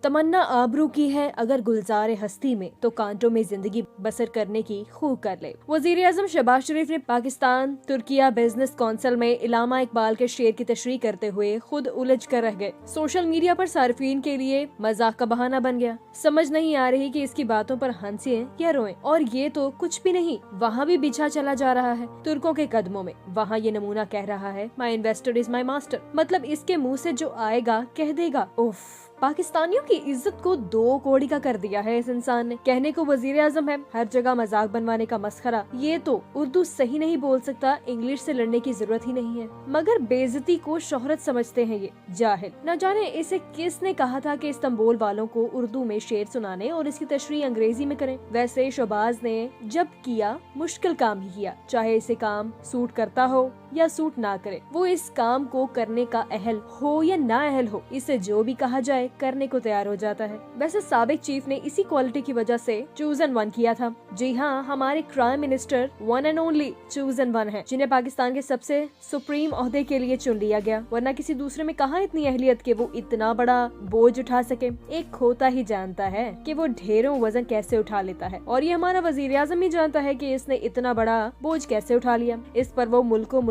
तमन्ना आबरू की है अगर गुलजारे हस्ती में तो कांटों में जिंदगी बसर करने की खूब कर ले। वजीर आजम शहबाज शरीफ ने पाकिस्तान तुर्किया बिजनेस कौंसिल में इलामा इकबाल के शेर की तशरीह करते हुए खुद उलझ कर रह गए। सोशल मीडिया पर सार्फिन के लिए मजाक का बहाना बन गया। समझ नहीं आ रही कि इसकी बातों पर हंसे या रोएं। और ये तो कुछ भी नहीं, वहाँ भी बिछा चला जा रहा है तुर्कों के कदमों में। वहाँ ये नमूना कह रहा है माई इन्वेस्टर इज माई मास्टर, मतलब इसके मुँह से जो आएगा कह देगा। उफ, पाकिस्तानियों की इज्जत को दो कौड़ी का कर दिया है इस इंसान ने। कहने को वजीर आजम है, हर जगह मजाक बनवाने का मस्खरा। ये तो उर्दू सही नहीं बोल सकता, इंग्लिश से लड़ने की जरूरत ही नहीं है। मगर बेइज्जती को शोहरत समझते हैं ये जाहिल। न जाने इसे किसने कहा था कि इस्तांबुल वालों को उर्दू में शेर सुनाने और इसकी तशरीह अंग्रेजी में करें। वैसे शहबाज ने जब किया मुश्किल काम ही किया, चाहे इसे काम सूट करता हो या सूट ना करे। वो इस काम को करने का अहल हो या ना अहल हो, इसे जो भी कहा जाए करने को तैयार हो जाता है। वैसे साबिक चीफ ने इसी क्वालिटी की वजह से चूजन वन किया था। जी हाँ, हमारे prime minister one and only chosen one है, जिन्हें पाकिस्तान के सबसे सुप्रीम ओहदे के लिए चुन लिया गया। वरना किसी दूसरे में कहाँ इतनी अहलियत कि वो इतना बड़ा बोझ उठा सके। एक खोता ही जानता है कि वो ढेरों वजन कैसे उठा लेता है, और ये हमारा वजीर आजम ही जानता है कि इसने इतना बड़ा बोझ कैसे उठा लिया। इस पर वो मुल्कों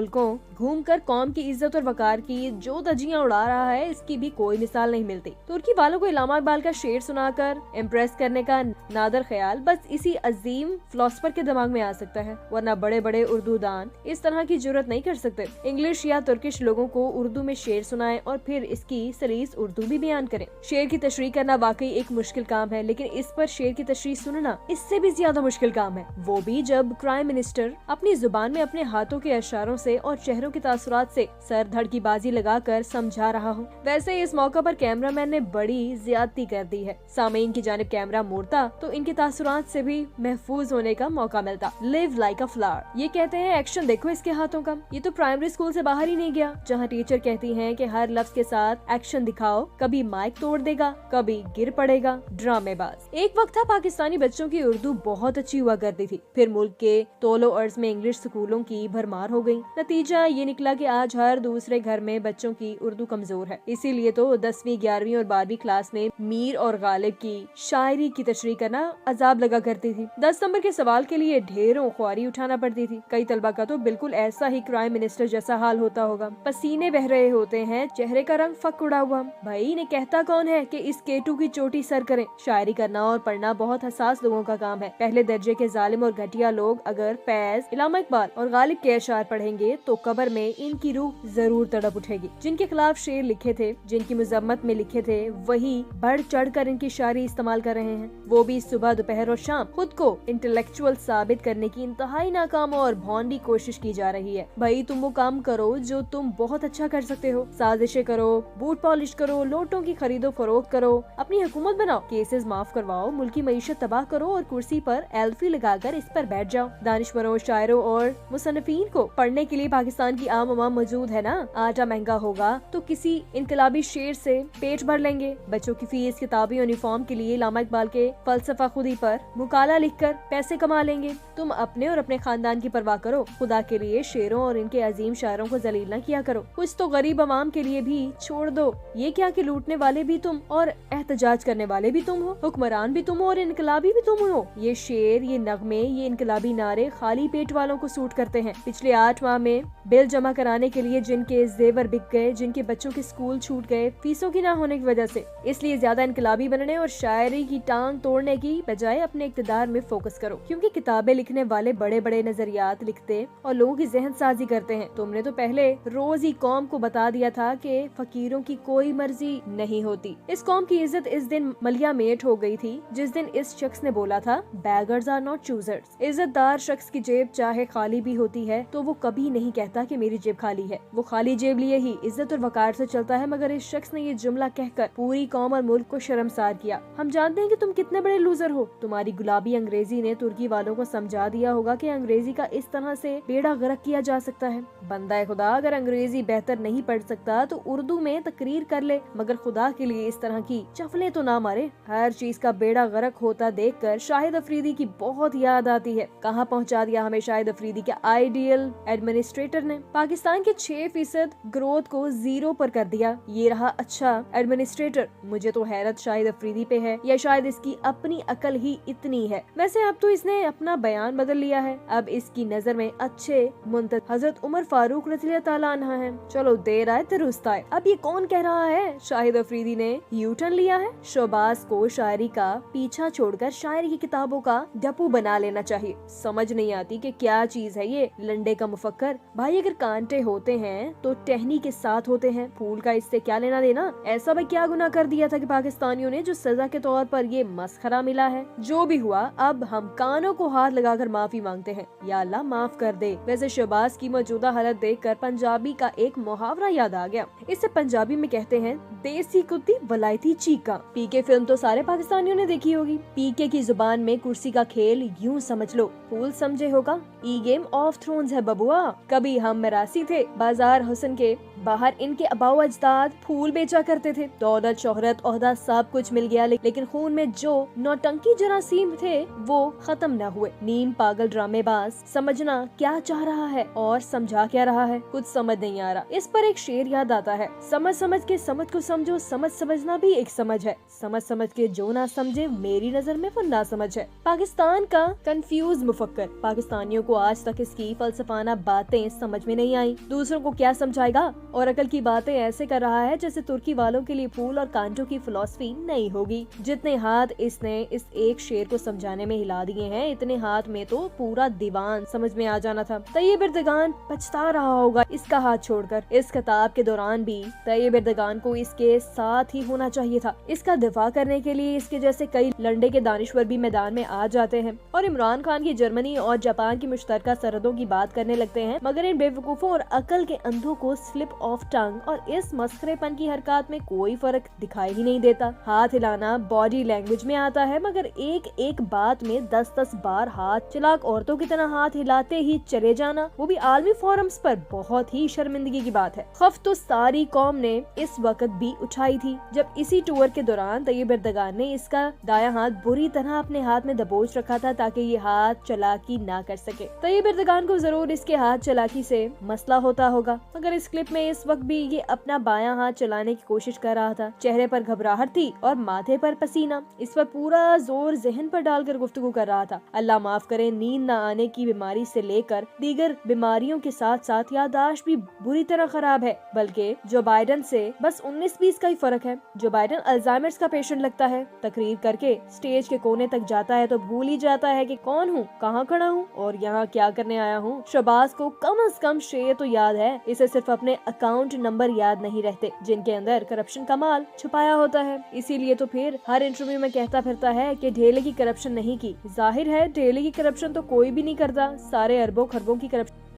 घूमकर कौम की इज्जत और वकार की जो धज्जियां उड़ा रहा है, इसकी भी कोई मिसाल नहीं मिलती। तुर्की वालों को इलामा इकबाल का शेर सुनाकर इम्प्रेस करने का नादर ख्याल बस इसी अजीम फिलोसफर के दिमाग में आ सकता है, वरना बड़े बड़े उर्दू दान इस तरह की जुर्रत नहीं कर सकते। इंग्लिश या तुर्किश लोगों को उर्दू में शेर सुनाएं और फिर इसकी सलीस उर्दू भी बयान करें। शेर की तशरीह करना वाकई एक मुश्किल काम है, लेकिन इस पर शेर की तशरीह सुनना इससे भी ज्यादा मुश्किल काम है, वो भी जब प्राइम मिनिस्टर अपनी जुबान में अपने हाथों के इशारों से और चेहरों के तासुरात से सर धड़ की बाजी लगाकर समझा रहा हो। वैसे इस मौका पर कैमरामैन ने बड़ी ज्यादती कर दी है। सामीन की जानिब कैमरा मोड़ता तो इनके तासुरात से भी महफूज होने का मौका मिलता। लिव लाइक अ फ्लावर, ये कहते हैं एक्शन देखो इसके हाथों का। ये तो प्राइमरी स्कूल से बाहर ही नहीं गया, जहाँ टीचर कहती हैं कि हर लफ्ज के साथ एक्शन दिखाओ। कभी माइक तोड़ देगा, कभी गिर पड़ेगा, ड्रामेबाज। एक वक्त था पाकिस्तानी बच्चों की उर्दू बहुत अच्छी हुआ करती थी, फिर मुल्क के तोलो अर्ज में इंग्लिश स्कूलों की भरमार हो गई। नतीजा ये निकला कि आज हर दूसरे घर में बच्चों की उर्दू कमजोर है। इसीलिए तो 10वीं 11वीं और 12वीं क्लास में मीर और गालिब की शायरी की तशरीह करना अजाब लगा करती थी। 10 नंबर के सवाल के लिए ढेरों ख्वारी उठाना पड़ती थी। कई तलबा का तो बिल्कुल ऐसा ही प्राइम मिनिस्टर जैसा हाल होता होगा। पसीने बह रहे होते हैं, चेहरे का रंग फक उड़ा हुआ। भाई ने कहता कौन है कि इस केटू की चोटी सर करें। शायरी करना और पढ़ना बहुत हसास लोगों का काम है। पहले दर्जे के जालिम और घटिया लोग अगर फैज, इलामा इकबाल और गालिब के अशार पढ़ेंगे तो कब्र में इनकी रूह जरूर तड़प उठेगी। जिनके खिलाफ शेर लिखे थे, जिनकी मुजम्मत में लिखे थे, वही बढ़ चढ़ कर इनकी शायरी इस्तेमाल कर रहे हैं। वो भी सुबह दोपहर और शाम। खुद को इंटेलेक्चुअल साबित करने की इंतहाई नाकाम और भौंडी कोशिश की जा रही है। भाई तुम वो काम करो जो तुम बहुत अच्छा कर सकते हो। साजिशें करो, बूट पॉलिश करो, लोटों की खरीदो फरोख्त करो, अपनी हुकूमत बनाओ, केसेस माफ करवाओ, मुल्की मईशत तबाह करो और कुर्सी पर एल्फी लगाकर इस पर बैठ जाओ। दानिशवरों, शायरों और मुसन्निफीन को पढ़ने के लिए पाकिस्तान की आम अवाम मौजूद है ना। आटा महंगा होगा तो किसी इनकलाबी शेर से पेट भर लेंगे। बच्चों की फीस, किताबी, यूनिफॉर्म के लिए इलामा इकबाल के फलसफा खुदी पर मुकाला लिखकर पैसे कमा लेंगे। तुम अपने और अपने खानदान की परवाह करो। खुदा के लिए शेरों और इनके अजीम शायरों को जलील न किया करो। कुछ तो गरीब अवाम के लिए भी छोड़ दो। ये क्या कि लूटने वाले भी तुम और एहतजाज करने वाले भी तुम हो, हुक्मरान भी तुम हो और इनकलाबी भी तुम हो। ये शेर, ये नगमे, ये इनकलाबी नारे खाली पेट वालों को सूट करते हैं। पिछले 8 माह में बिल जमा कराने के लिए जिनके जेवर बिक गए, जिनके बच्चों के स्कूल छूट गए फीसों की ना होने की वजह से। इसलिए ज्यादा इनकलाबी बनने और शायरी की टांग तोड़ने की बजाय अपने इक़्तिदार में फोकस करो, क्योंकि किताबें लिखने वाले बड़े बड़े नजरियात लिखते और लोगों की जहन साजी करते हैं। तुमने तो पहले रोज ही कौम को बता दिया था कि फकीरों की कोई मर्जी नहीं होती। इस कौम की इज्जत इस दिन मलिया मेट हो गई थी जिस दिन इस शख्स ने बोला था बैगर्स आर नॉट चूजर्स। इज्जतदार शख्स की जेब चाहे खाली भी होती है तो वो कभी नहीं कहता कि मेरी जेब खाली है। वो खाली जेब लिए ही इज्जत और वकार से चलता है। मगर इस शख्स ने ये जुमला कहकर पूरी कौम और मुल्क को शर्मसार किया। हम जानते हैं कि तुम कितने बड़े लूजर हो। तुम्हारी गुलाबी अंग्रेजी ने तुर्की वालों को समझा दिया होगा कि अंग्रेजी का इस तरह से बेड़ा गर्क किया जा सकता है। बंदा खुदा अगर अंग्रेजी बेहतर नहीं पढ़ सकता तो उर्दू में तकरीर कर ले, मगर खुदा के लिए इस तरह की चफले तो ना मारे। हर चीज का बेड़ा गर्क होता देखकर शाहिद अफरीदी की बहुत याद आती है। कहाँ पहुँचा दिया हमें शाहिद अफरीदी के आइडियल एडमिनिस्ट्रेटर एडमिनिस्ट्रेटर ने पाकिस्तान के 6% ग्रोथ को 0 पर कर दिया। ये रहा अच्छा एडमिनिस्ट्रेटर। मुझे तो हैरत शाहिद अफरीदी पे है, या शायद इसकी अपनी अकल ही इतनी है। वैसे अब तो इसने अपना बयान बदल लिया है। अब इसकी नजर में अच्छे मुंतज़र हजरत उमर फारूक रज़ियल्लाहु ताला अन्हा है। चलो देर आए दुरुस्त आए। अब ये कौन कह रहा है शाहिद अफरीदी ने यू टर्न लिया है? शहबाज को शायरी का पीछा छोड़कर शायरी की किताबों का डप्पू बना लेना चाहिए। समझ नहीं आती कि क्या चीज है ये लंडे का मुफक्कर। भाई अगर कांटे होते हैं तो टहनी के साथ होते हैं, फूल का इससे क्या लेना देना? ऐसा भाई क्या गुनाह कर दिया था कि पाकिस्तानियों ने जो सजा के तौर पर ये मस्खरा मिला है? जो भी हुआ अब हम कानों को हाथ लगाकर माफी मांगते हैं, या अल्लाह माफ कर दे। वैसे शहबाज की मौजूदा हालत देखकर पंजाबी का एक मुहावरा याद आ गया। इससे पंजाबी में कहते हैं देसी कुत्ती वलायती चीका। पीके फिल्म तो सारे पाकिस्तानियों ने देखी होगी। पीके की जुबान में कुर्सी का खेल यूं समझ लो, फूल समझे होगा, ई गेम ऑफ थ्रोन्स है बबुआ। कभी हम मरासी थे, बाजार हुसन के बाहर इनके अबाव अजदाद फूल बेचा करते थे। दौलत शोहरत ओहदा सब कुछ मिल गया, लेकिन खून में जो नौटंकी जरासीम थे वो खत्म न हुए। नीम पागल ड्रामेबाज समझना क्या चाह रहा है और समझा क्या रहा है, कुछ समझ नहीं आ रहा। इस पर एक शेर याद आता है, समझ समझ के समझ को समझो, समझ समझना भी एक समझ है, समझ समझ के जो ना समझे मेरी नजर में वो ना समझ है। पाकिस्तान का कंफ्यूज मुफक्कर। पाकिस्तानियों को आज तक इसकी फलसफाना बातें समझ में नहीं आई। दूसरों को क्या समझाएगा और अकल की बातें ऐसे कर रहा है जैसे तुर्की वालों के लिए फूल और कांटों की फिलॉसफी नहीं होगी। जितने हाथ इसने इस एक शेर को समझाने में हिला दिए हैं, इतने हाथ में तो पूरा दीवान समझ में आ जाना था। तैयब एर्दोगान पछता रहा होगा इसका हाथ छोड़कर। इस खिताब के दौरान भी तैयब एर्दोगान को इसके साथ ही होना चाहिए था। इसका दिफा करने के लिए इसके जैसे कई लंडे के दानिश्वर भी मैदान में आ जाते हैं और इमरान खान की जर्मनी और जापान की मुश्तरका सरहदों की बात करने लगते हैं, मगर इन बेवकूफों और अकल के अंधों को स्लिप ऑफ टंग और इस मस्खरेपन की हरकत में कोई फर्क दिखाई ही नहीं देता। हाथ हिलाना बॉडी लैंग्वेज में आता है, मगर एक एक बात में 10-10 बार हाथ चलाक औरतों की तरह हाथ हिलाते ही चले जाना, वो भी आलमी फोरम्स पर, बहुत ही शर्मिंदगी की बात है। खौफ तो सारी कौम ने इस वक्त भी उठाई थी जब इसी टूर के दौरान तैयब एर्दोगान ने इसका दायां हाथ बुरी तरह अपने हाथ में दबोच रखा था ताकि ये हाथ चलाकी ना कर सके। तैयब एर्दोगान को जरूर इसके हाथ चलाकी से मसला होता होगा, मगर इस क्लिप में इस वक्त भी ये अपना बायां हाथ चलाने की कोशिश कर रहा था। चेहरे पर घबराहट थी और माथे पर पसीना। इस पर पूरा जोर जहन पर डालकर गुफ्तगू कर रहा था। अल्लाह माफ करे, नींद न आने की बीमारी से लेकर दीगर बीमारियों के साथ साथ याददाश्त भी बुरी तरह खराब है। बल्कि जो बाइडन से बस 19-20 का ही फर्क है। जो बाइडन अल्जाइमर्स का पेशेंट लगता है, तकरीर करके स्टेज के कोने तक जाता है तो भूल ही जाता है कि कौन हूँ, कहाँ खड़ा हूँ और यहाँ क्या करने आया हूँ। शहबाज को कम से कम शेर तो याद है, इसे सिर्फ अपने अकाउंट नंबर याद नहीं रहते जिनके अंदर करप्शन का माल छुपाया होता है। इसीलिए तो फिर हर इंटरव्यू में कहता फिरता है कि ढेले की करप्शन नहीं की। जाहिर है ढेले की करप्शन तो कोई भी नहीं करता, सारे अरबों खरबों की करप्शन